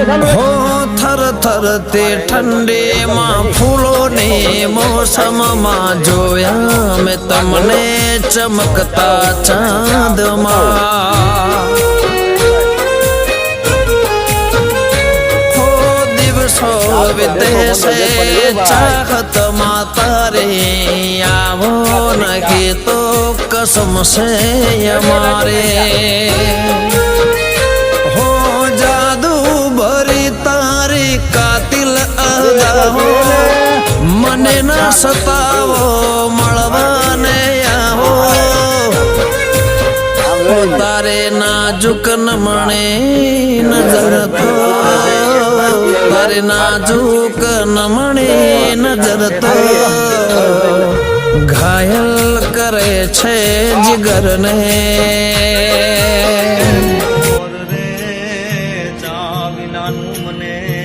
હો થર થર તે ઠંડી માં ફૂલો ની મોસમ માં જોયા મેં તમને ચમકતા ચાંદમાં દિવસો વિદેશે ચાહત માં તારે આવો નથી તો कसम से हमारे हो जादू भरी तारी कातिल अदा हो मने ना सतावो मळवाने आहो तारे नाजुक नमणे नजर तो तारे नाजुक नमणे नजर तो घायल करे छे जिगर ने રે ચા વિનાનું મને